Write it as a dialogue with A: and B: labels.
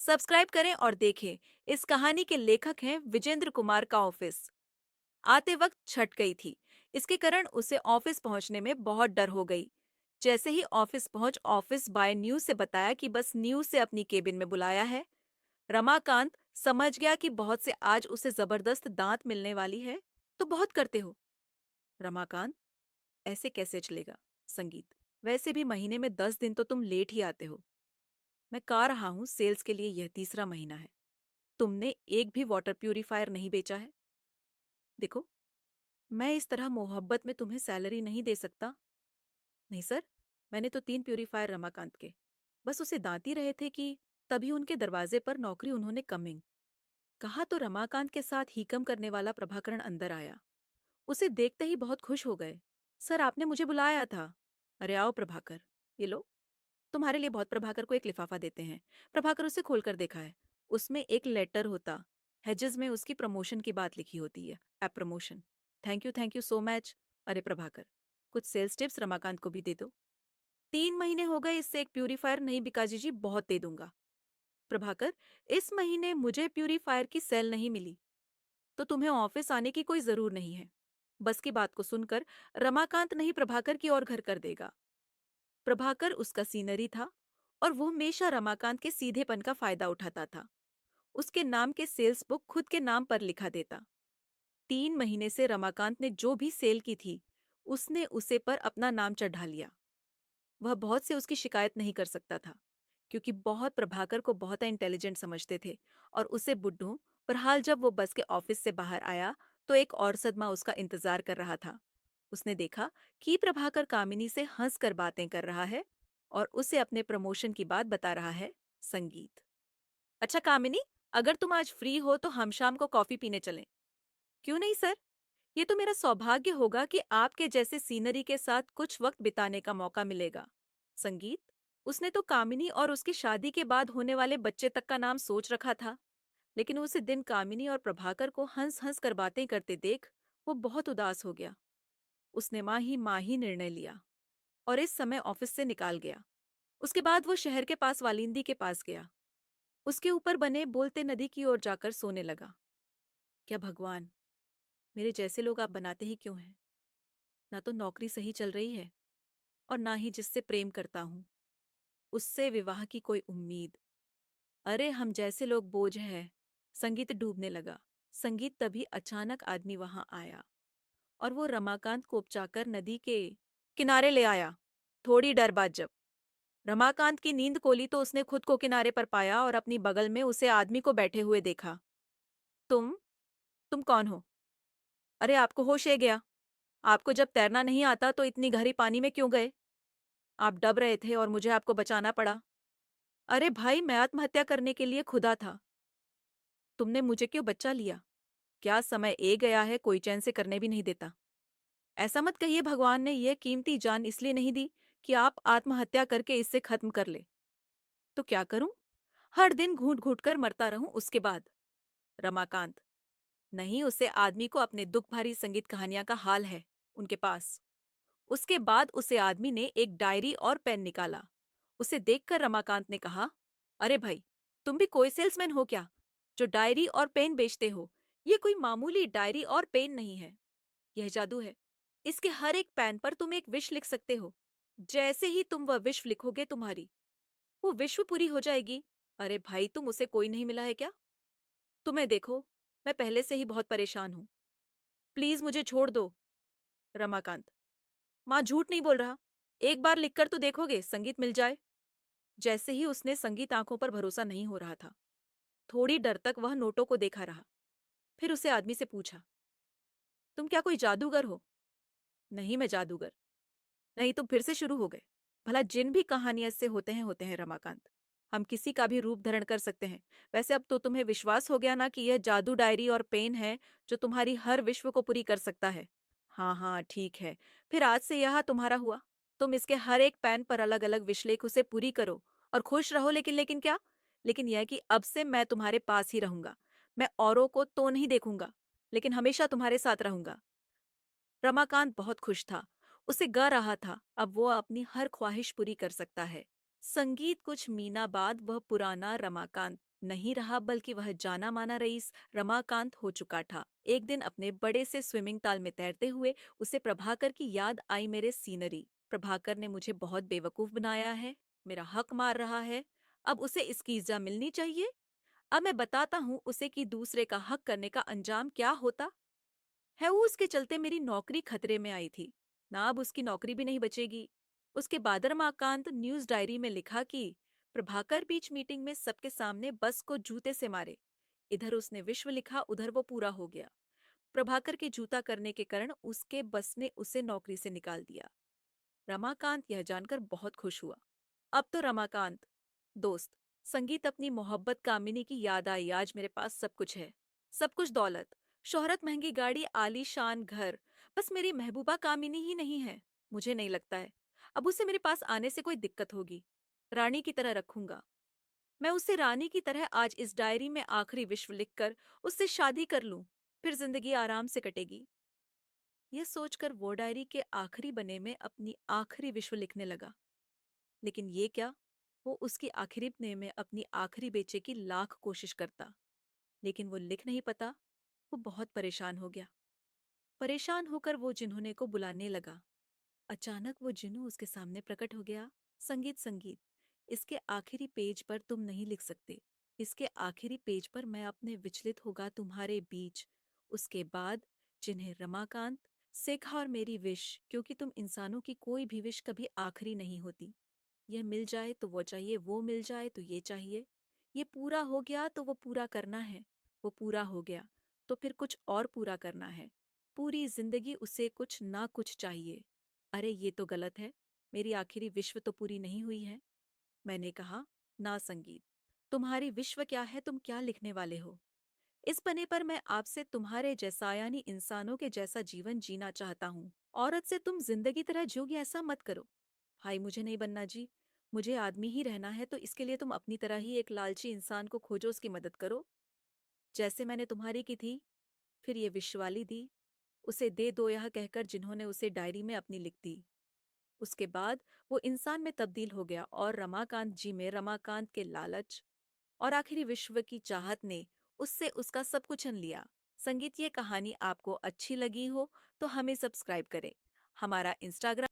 A: Subscribe करें और देखें। इस कहानी के लेखक हैं विजेंद्र कुमार का ऑफिस। आते वक्त छट गई थी। इसके कारण उसे ऑफिस पहुंचने में बहुत डर हो गई। जैसे ही ऑफिस पहुंच ऑफिस बॉय न्यूज से बताया कि बस न्यूज से अपनी केबिन में बुलाया है। रमाकांत समझ गया कि बहुत से आज उसे जबरदस्त दांत मिलने वाली है। तो बहुत करते हो रमाकांत, ऐसे कैसे चलेगा? संगीत, वैसे भी महीने में 10 दिन तो तुम लेट ही आते हो। मैं कह रहा हूँ सेल्स के लिए यह तीसरा महीना है। तुमने एक भी वाटर प्यूरिफायर नहीं बेचा है। देखो, मैं इस तरह मोहब्बत में तुम्हें सैलरी नहीं दे सकता। नहीं सर, मैंने तो 3 प्यूरिफायर रमाकांत के बस उसे दांत ही रहे थे कि तभी उनके दरवाजे पर नौकरी उन्होंने कमिंग कहा तो रमाकांत के साथ हीकम करने वाला प्रभाकरण अंदर आया। उसे देखते ही बहुत खुश हो गए। सर, आपने मुझे बुलाया था। अरे आओ प्रभाकर, ये लो, तुम्हारे लिए बहुत। प्रभाकर को एक लिफाफा देते हैं। प्रभाकर उसे खोलकर देखा है। उसमें एक लेटर होता। हेजेस में उसकी प्रमोशन की बात लिखी होती है। App promotion. Thank you so much. अरे प्रभाकर, कुछ सेल्स टिप्स रमाकांत को भी दे दो। 3 महीने हो गए, इससे एक प्यूरीफायर नहीं बिका जीजी, बहुत दे दूंगा। प्रभाकर, इस महीने मुझे प्यूरीफायर की सेल नहीं मिली तो तुम्हें ऑफिस आने की कोई जरूर नहीं है। बस की बात को सुनकर रमाकांत नहीं प्रभाकर की ओर घर कर देगा। प्रभाकर उसका सीनरी था और वो हमेशा रमाकांत के सीधेपन का फायदा उठाता था। उसके नाम के सेल्स बुक खुद के नाम पर लिखा देता। 3 महीने से रमाकांत ने जो भी सेल की थी उसने उसे पर अपना नाम चढ़ा लिया। वह बहुत से उसकी शिकायत नहीं कर सकता था क्योंकि बहुत प्रभाकर को बहुत इंटेलिजेंट समझते थे और उसे बुड्ढों। पर हाल जब वो बस के ऑफिस से बाहर आया तो एक और सदमा उसका इंतजार कर रहा था। उसने देखा कि प्रभाकर कामिनी से हंसकर बातें कर रहा है और उसे अपने प्रमोशन की बात बता रहा है। संगीत, अच्छा कामिनी, अगर तुम आज फ्री हो तो हम शाम को कॉफी पीने चलें। क्यों नहीं सर, ये तो मेरा सौभाग्य होगा कि आपके जैसे सीनरी के साथ कुछ वक्त बिताने का मौका मिलेगा। संगीत, उसने तो कामिनी और उसकी शादी के बाद होने वाले बच्चे तक का नाम सोच रखा था, लेकिन उसी दिन कामिनी और प्रभाकर को हंस हंस कर बातें करते देख वो बहुत उदास हो गया। उसने माँ ही निर्णय लिया और इस समय ऑफिस से निकाल गया। उसके बाद वो शहर के पास वालिंदी के पास गया। उसके ऊपर बने बोलते नदी की ओर जाकर सोने लगा। क्या भगवान, मेरे जैसे लोग आप बनाते ही क्यों हैं? ना तो नौकरी सही चल रही है और ना ही जिससे प्रेम करता हूँ उससे विवाह की कोई उम्मीद। अरे हम जैसे लोग बोझ हैं। संगीत डूबने लगा। संगीत तभी अचानक आदमी वहां आया और वो रमाकांत को उपचाकर नदी के किनारे ले आया। थोड़ी डर बाद जब रमाकांत की नींद खोली तो उसने खुद को किनारे पर पाया और अपनी बगल में उसे आदमी को बैठे हुए देखा। तुम तुम कौन हो? अरे आपको होश है गया? आपको जब तैरना नहीं आता तो इतनी गहरी पानी में क्यों गए? आप डब रहे थे और मुझे आपको बचाना पड़ा। अरे भाई, मैं आत्महत्या करने के लिए खुदा था। तुमने मुझे क्यों बच्चा लिया? क्या समय ए गया है, कोई चैन से करने भी नहीं देता। ऐसा मत कहिए, भगवान ने यह कीमती जान इसलिए नहीं दी कि आप आत्महत्या करके इससे खत्म कर ले। तो क्या करूं? हर दिन घूट घूट कर मरता रहूं उसके बाद? रमाकांत, नहीं, उसे आदमी को अपने दुख भरी संगीत कहानियां का हाल है उनके पास। उसके बाद उसे आदमी ने एक डायरी और पेन निकाला। उसे देखकर रमाकांत ने कहा, अरे भाई, तुम भी कोई सेल्समैन हो क्या जो डायरी और पेन बेचते हो? ये कोई मामूली डायरी और पेन नहीं है, यह जादू है। इसके हर एक पेन पर तुम एक विश लिख सकते हो। जैसे ही तुम वह विश लिखोगे तुम्हारी वो विश्व पूरी हो जाएगी। अरे भाई, तुम उसे कोई नहीं मिला है क्या? तुम्हें देखो, मैं पहले से ही बहुत परेशान हूँ। प्लीज मुझे छोड़ दो। रमाकांत, माँ झूठ नहीं बोल रहा। एक बार लिखकर तो देखोगे, संगीत मिल जाए। जैसे ही उसने संगीत आंखों पर भरोसा नहीं हो रहा था। थोड़ी डर तक वह नोटों को देखा रहा। फिर उसे आदमी से पूछा, तुम क्या कोई जादूगर हो? नहीं, मैं जादूगर नहीं। तुम फिर से शुरू हो गए। भला जिन भी कहानियां इससे होते हैं रमाकांत। हम किसी का भी रूप धारण कर सकते हैं। वैसे अब तो तुम्हें विश्वास हो गया ना कि यह जादू डायरी और पेन है जो तुम्हारी हर विश्व को पूरी कर सकता है। हाँ हाँ, ठीक है। फिर आज से यह तुम्हारा हुआ। तुम इसके हर एक पेन पर अलग अलग विश्लेख उसे पूरी करो और खुश रहो। लेकिन क्या? लेकिन यह कि अब से मैं तुम्हारे पास ही रहूंगा। मैं औरों को तो नहीं देखूंगा, लेकिन हमेशा तुम्हारे साथ रहूंगा। रमाकांत बहुत खुश था। उसे गा रहा था अब वो अपनी हर ख्वाहिश पूरी कर सकता है। संगीत कुछ महीना बाद वह पुराना रमाकांत नहीं रहा, बल्कि वह जाना माना रईस रमाकांत हो चुका था। एक दिन अपने बड़े से स्विमिंग ताल में तैरते हुए उसे प्रभाकर की याद आई। मेरे सीनरी, प्रभाकर ने मुझे बहुत बेवकूफ बनाया है, मेरा हक मार रहा है। अब उसे इसकी सजा मिलनी चाहिए। अब मैं बताता हूँ उसे कि दूसरे का हक करने का अंजाम क्या होता है। वो उसके चलते मेरी नौकरी खतरे में आई थी, ना अब उसकी नौकरी भी नहीं बचेगी। उसके बाद रमाकांत न्यूज डायरी में लिखा कि प्रभाकर बीच मीटिंग में सबके सामने बस को जूते से मारे। इधर उसने विश्व लिखा, उधर वो पूरा हो गया। प्रभाकर के जूता करने के कारण उसके बस ने उसे नौकरी से निकाल दिया। रमाकांत यह जानकर बहुत खुश हुआ। अब तो रमाकांत दोस्त, संगीत अपनी मोहब्बत कामिनी की याद आई। आज मेरे पास सब कुछ है, सब कुछ दौलत, शोहरत, महंगी गाड़ी, आलीशान घर। बस मेरी महबूबा कामिनी ही नहीं है। मुझे नहीं लगता है अब उसे मेरे पास आने से कोई दिक्कत होगी। रानी की तरह रखूंगा मैं उसे, रानी की तरह। आज इस डायरी में आखिरी विश्व लिखकर उससे शादी कर लूं, फिर जिंदगी आराम से कटेगी। यह सोचकर वो डायरी के आखिरी बने में अपनी आखिरी विश्व लिखने लगा। लेकिन ये क्या, वो उसकी आखिरी ने में अपनी आखिरी बेचे की लाख कोशिश करता, लेकिन वो लिख नहीं पता। वो बहुत परेशान हो गया। परेशान होकर वो जिन्होंने को बुलाने लगा। अचानक वो जिन्नू उसके सामने प्रकट हो गया। संगीत, संगीत, इसके आखिरी पेज पर तुम नहीं लिख सकते। इसके आखिरी पेज पर मैं अपने विचलित होगा तुम्हारे बीच। उसके बाद जिन्हें रमाकांत, सेखा और मेरी विश, क्योंकि तुम इंसानों की कोई भी विश कभी आखिरी नहीं होती। यह मिल जाए तो वो चाहिए, वो मिल जाए तो ये चाहिए। ये पूरा हो गया तो वो पूरा करना है। वो पूरा हो गया तो फिर कुछ और पूरा करना है। पूरी जिंदगी उसे कुछ ना कुछ चाहिए। अरे ये तो गलत है, मेरी आखिरी विश्व तो पूरी नहीं हुई है। मैंने कहा, ना संगीत, तुम्हारी विश्व क्या है, तुम क्या लिखने वाले हो? इस पन्ने पर मैं आपसे तुम्हारे जैसा यानी इंसानों के जैसा जीवन जीना चाहता हूँ। औरत से तुम जिंदगी तरह जियोगी ऐसा मत करो। हाय, मुझे नहीं बनना जी। मुझे आदमी ही रहना है, तो इसके लिए तुम अपनी तरह ही एक लालची इंसान को खोजो, उसकी मदद करो, जैसे मैंने तुम्हारी की थी। फिर ये विश्वाली दी, उसे दे दो, यह कहकर जिन्होंने उसे डायरी में अपनी लिख दी। उसके बाद वो इंसान में तब्दील हो गया और रमाकांत जी में रमाकांत के लालच और आखिरी विश्व की चाहत ने उससे उसका सब कुछ छीन लिया। संगीत, ये कहानी आपको अच्छी लगी हो तो हमें सब्सक्राइब करें। हमारा इंस्टाग्राम